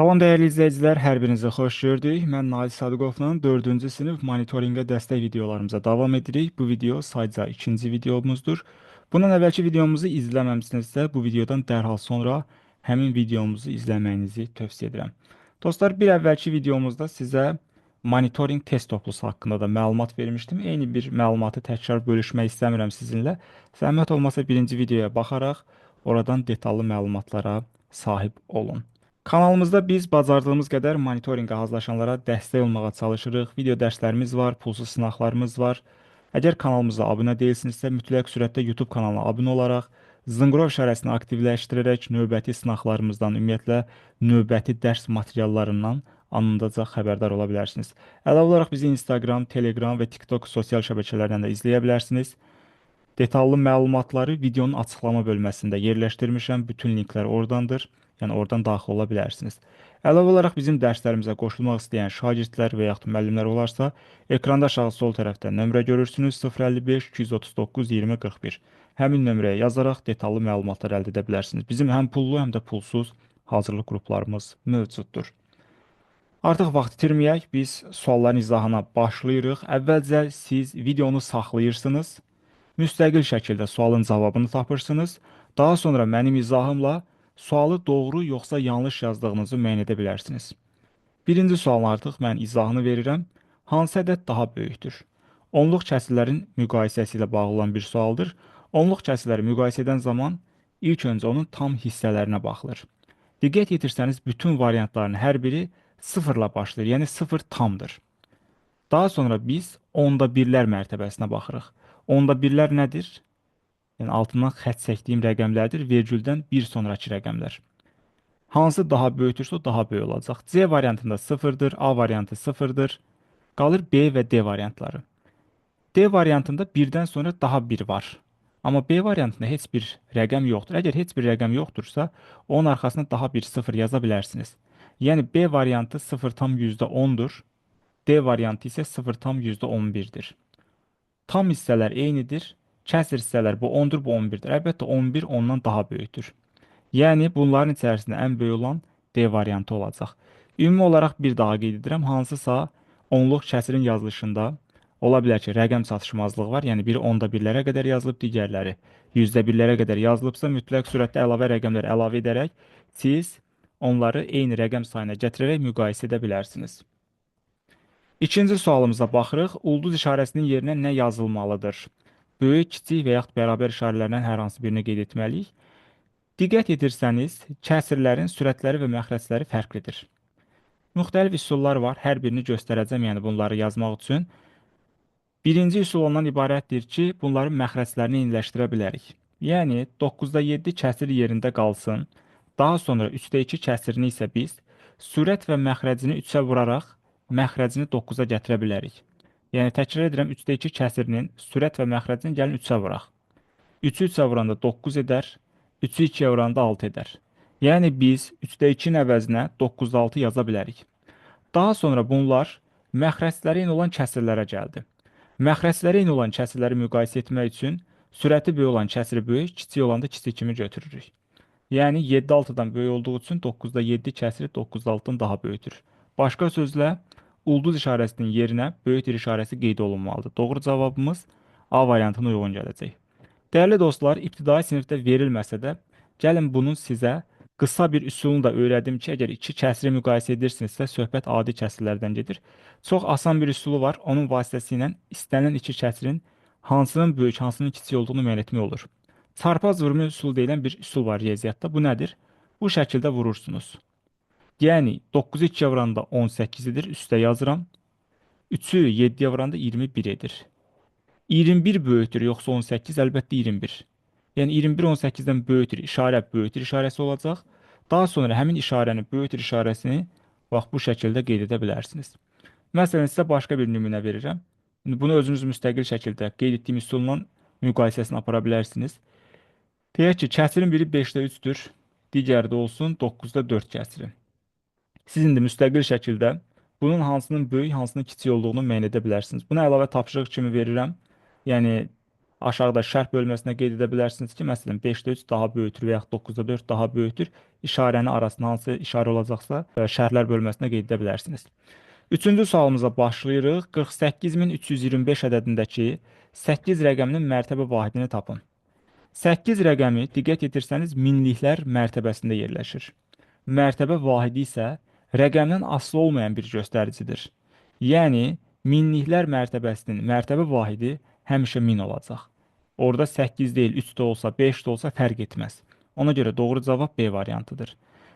Salam dəyərli izləyicilər, hər birinizi xoş gördük. Mən Nail Sadıqovla 4-cü sinif monitorinqə dəstək videolarımıza davam edirik. Bu video sayca ikinci videomuzdur. Bundan əvvəlki videomuzu izləməmisinizsə, bu videodan dərhal sonra həmin videomuzu izləməyinizi tövsiyə edirəm. Dostlar, bir əvvəlki videomuzda sizə monitorinq test toplusu haqqında da məlumat vermişdim. Eyni bir məlumatı təkrar bölüşmək istəmirəm sizinlə. Zəhmət olmasa birinci videoya baxaraq oradan detallı məlumatlara sahib olun. Kanalımızda biz bacardığımız qədər monitorinqə hazırlaşanlara dəstək olmağa çalışırıq. Video dərslərimiz var, pulsuz sınaqlarımız var. Əgər kanalımıza abunə deyilsinizsə, mütləq surətdə YouTube kanalına abunə olaraq, zınqrov işarəsini aktivləşdirərək növbəti sınaqlarımızdan, ümumiyyətlə növbəti dərs materiallarından anındaca xəbərdar ola bilərsiniz. Əlavə olaraq bizi Instagram, Telegram və TikTok sosial şəbəkələrdən də izləyə bilərsiniz. Detallı məlumatları videonun açıqlama bölməsində yerləşdirmişəm. Bütün linklər oradandır. Yəni oradan daxil ola bilərsiniz. Əlavə olaraq bizim dərslərimizə qoşulmaq istəyən şagirdlər və yaxud müəllimlər olarsa, ekranda aşağı sol tərəfdə nömrə görürsünüz 055 239 20 41. Həmin nömrəyə yazaraq detallı məlumatlar əldə edə bilərsiniz. Bizim həm pullu, həm də pulsuz hazırlıq qruplarımız mövcuddur. Artıq vaxt itirməyək, biz sualların izahına başlayırıq. Əvvəlcə siz videonu saxlayırsınız. Müstəqil şəkildə sualın cavabını tapırsınız. Daha sonra mənim izahımla sualı doğru yoxsa yanlış yazdığınızı müəyyən edə bilərsiniz. Birinci sualın artıq mən izahını verirəm. Hansı ədəd daha böyükdür? Onluq kəsrlərin müqayisəsi ilə bağlı olan bir sualdır. Onluq kəsrləri müqayisə edən zaman ilk öncə onun tam hissələrinə baxılır. Diqqət yetirsəniz bütün variantların hər biri sıfırla başlayır, yəni sıfır tamdır. Daha sonra biz onda birlər mərtəbəsinə baxırıq. Onda birlər nədir? Yəni altından xətt çəkdiyim rəqəmlərdir, vergüldən bir sonraki rəqəmlər. Hansı daha böyükdürsə o daha böyük olacaq. C variantında sıfırdır, A variantı sıfırdır. Qalır B və D variantları. D variantında birdən sonra daha bir var. Amma B variantında heç bir rəqəm yoxdur. Əgər heç bir rəqəm yoxdursa, onun arxasına daha bir sıfır yaza bilərsiniz. Yəni B variantı 0,10-dur. D variantı isə 0,11-dir. Tam hissələr eynidir. Kəsr hissələr bu 10-dur, bu 11-dir. Əlbəttə 11 ondan daha böyükdür. Yəni bunların içərisində ən böyük olan D variantı olacaq. Ümumi olaraq bir daha qeyd edirəm. Hansısa onluq kəsrin yazılışında ola bilər ki, rəqəm çatışmazlığı var. Yəni biri onda birlərə qədər yazılıb, digərləri yüzdə birlərə qədər yazılıbsa, mütləq surətdə əlavə rəqəmlər əlavə edərək siz onları eyni rəqəm sayına gətirərək müqayisə edə bilərsiniz. İkinci sualımıza baxırıq. Ulduz işarəsinin yerinə nə yazılmalıdır? Böyük, kiçik və yaxud bərabər işarələrdən hər hansı birini qeyd etməliyik. Diqqət etirsəniz, kəsrlərin sürətləri və məxrəcləri fərqlidir. Müxtəlif üsullar var, hər birini göstərəcəm, yəni bunları yazmaq üçün. Birinci üsul ondan ibarətdir ki, bunların məxrəclərini eyniləşdirə bilərik. Yəni 9-da 7 kəsr yerində qalsın. Daha sonra 3-də 2 kəsrini isə biz sürət və məxrəcini 3-ə vuraraq məxrəcini 9-a gətirə bilərik. Yəni təkrar edirəm, 3-də 2 kəsirinin sürət və məxrəcini gəlin 3-ə vuraq. 3-ü 3-ə vuranda 9 edər, 3-ü 2-yə vuranda 6 edər. Yəni biz 3-də 2-nin əvəzinə 9-da 6 yaza bilərik. Daha sonra bunlar məxrəcləri eyni olan kəsirlərə gəldi. Məxrəcləri eyni olan kəsirləri müqayisə etmək üçün sürəti böyük olan kəsiri böyük, kiçik olan da kiçik kimi götürürük. Yəni 7 6-dan böyük olduğu üçün 9-da 7 kəsiri 9-da 6-dan daha böyükdür. Başqa sözlə, ulduz işarəsinin yerinə böyükdür işarəsi qeyd olunmalıdır. Doğru cavabımız A variantına uyğun gələcək. Dəyərli dostlar, ibtidai sinifdə verilməsə də, gəlin bunun sizə qısa bir üsulunu da öyrədim ki, əgər iki kəsri müqayisə edirsinizsə, söhbət adi kəsrlərdən gedir. Çox asan bir üsulu var, onun vasitəsilə istənilən iki kəsrin hansının böyük, hansının kiçik olduğunu müəyyən etmək olur. Çarpaz vurma üsulu deyilən bir üsul var riyaziyyatda. Bu nədir? Bu şəkildə vurursunuz. Yəni 9-u 2-yə vuranda 18 edir, üstə yazıram. 3-ü 7-yə vuranda 21 edir. 21 böyükdür, yoxsa 18, əlbəttə 21. Yəni 21 18-dən böyükdür, işarə böyükdür işarəsi olacaq. Daha sonra həmin işarənin böyükdür işarəsini bax bu şəkildə qeyd edə bilərsiniz. Məsələn, sizə başqa bir nümunə verirəm. İndi bunu özünüz müstəqil şəkildə qeyd etdiyim üsulla müqayisəsini apara bilərsiniz. Deyək ki, kəsirin biri 5-də 3-dür, digəri də olsun 9-da 4 kəsiri. Siz indi müstəqil şəkildə bunun hansının böyük, hansının kiçik olduğunu müəyyən edə bilərsiniz. Buna əlavə tapşırıq kimi verirəm. Yəni Aşağıda şərh bölməsində qeyd edə bilərsiniz ki, məsələn 5-də 3 daha böyükdür və yaxud 9-da 4 daha böyükdür. İşarənin arasında hansı işarə olacaqsa, şərhlər bölməsində qeyd edə bilərsiniz. Üçüncü sualımıza başlayırıq. 48325 ədədindəki 8 rəqəminin mərtəbə vahidini tapın. 8 rəqəmi diqqət yetirsəniz minliklər mərtəbəsində yerləşir. Mərtəbə vahidi isə rəqəmdən asılı olmayan bir göstəricidir. Yəni, minliklər mərtəbəsinin mərtəbə vahidi həmişə 1000 olacaq. Orada 8 deyil, 3 də olsa, 5 də olsa fərq etməz. Ona görə doğru cavab B variantıdır.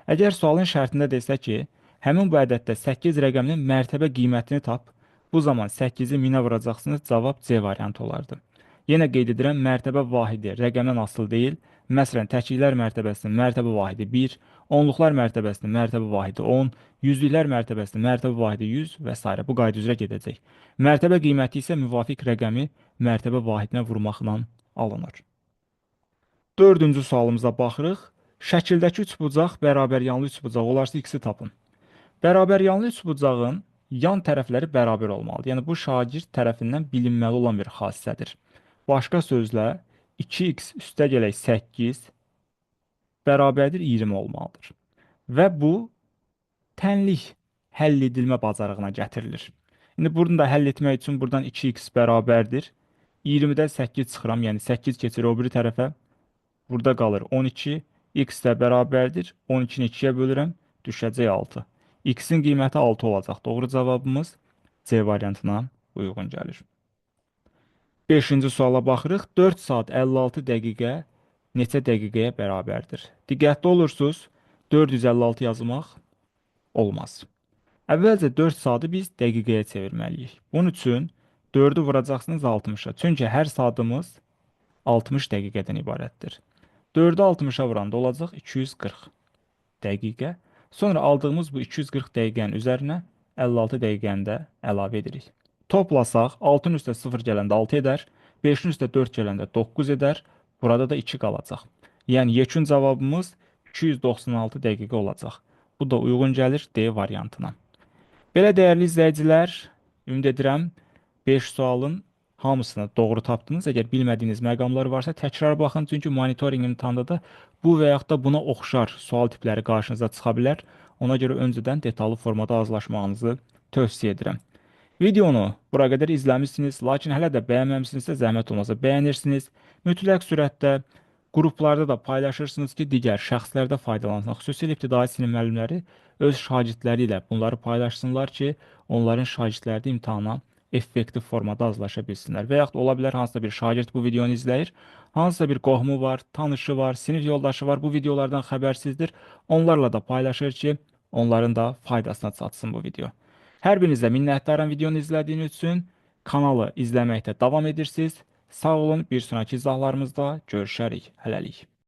Əgər sualın şərtində desə ki, həmin bu ədəddə 8 rəqəminin mərtəbə qiymətini tap, bu zaman 8-i 1000-ə vuracaqsınız, cavab C variantı olardı. Yenə qeyd edirəm, mərtəbə vahidi rəqəmdən asılı deyil. Məsələn, təkliklər mərtəbəsinin mərtəbə vahidi 1, onluqlar mərtəbəsinin mərtəbə vahidi 10, yüzlüklər mərtəbəsinin mərtəbə vahidi 100 və s. bu qayda üzrə gedəcək. Mərtəbə qiyməti isə müvafiq rəqəmi mərtəbə vahidinə vurmaqla alınır. Dördüncü sualımıza baxırıq. Şəkildəki üçbucaq bərabər yanlı üçbucaq olarsa x-i tapın. Bərabər yanlı üçbucağın yan tərəfləri bərabər olmalıdır. Yəni bu şagird tərəfindən bilinməli olan bir xassədir. Başqa sözlə 2x üstəgələk 8 bərabərdir 20 olmalıdır. Və bu tənlik həll edilmə bacarığına gətirilir. İndi bunu da həll etmək üçün buradan 2x bərabərdir. 20-də 8 çıxıram, yəni 8 keçir o biri tərəfə. Burada qalır 12. X də bərabərdir. 12-ni 2-yə bölürəm, düşəcək 6. X-in qiyməti 6 olacaq. Doğru cavabımız C variantına uyğun gəlir. 5-ci suala baxırıq. 4 saat 56 dəqiqə neçə dəqiqəyə bərabərdir? Diqqətli olursunuz, 456 yazmaq olmaz. Əvvəlcə 4 saatı biz dəqiqəyə çevirməliyik. Bunun üçün 4-ü vuracaqsınız 60-a. Çünki hər saatımız 60 dəqiqədən ibarətdir. 4-ü 60-a vuranda olacaq 240 dəqiqə. Sonra aldığımız bu 240 dəqiqənin üzərinə 56 dəqiqəni də əlavə edirik. Toplasaq 6-nın üstə 0 gələndə 6 edər, 5-in üstə 4 gələndə 9 edər, burada da 2 qalacaq. Yəni yekun cavabımız 296 dəqiqə olacaq. Bu da uyğun gəlir D variantına. Belə dəyərli izləyicilər, ümid edirəm 5 sualın hamısını doğru tapdınız. Əgər bilmədiyiniz məqamlar varsa təkrar baxın, çünki monitorinq imtahanda da bu və yaxud da buna oxşar sual tipləri qarşınıza çıxa bilər. Ona görə öncədən detallı formada hazırlaşmağınızı tövsiyə edirəm. Videonu bura qədər izləmişsiniz, lakin hələ də bəyənməmişsinizsə zəhmət olmasa bəyənirsiniz. Mütləq sürətdə qruplarda da paylaşırsınız ki, digər şəxslər də faydalansın. Xüsusilə ibtidai sinif müəllimləri öz şagirdləri ilə bunları paylaşsınlar ki, onların şagirdləri də imtahana effektiv formada hazırlaşa bilsinlər. Və yaxud ola bilər hansısa bir şagird bu videonu izləyir, hansısa bir qohumu var, tanışı var, sinif yoldaşı var, bu videolardan xəbərsizdir. Onlarla da paylaşır ki, onların da faydasına çatsın bu video. Hər birinizə minnətdaram videonu izlədiyiniz üçün. Kanalı izləməkdə davam edirsiniz. Sağ olun, bir sonraki izahlarımızda görüşərik. Hələlik.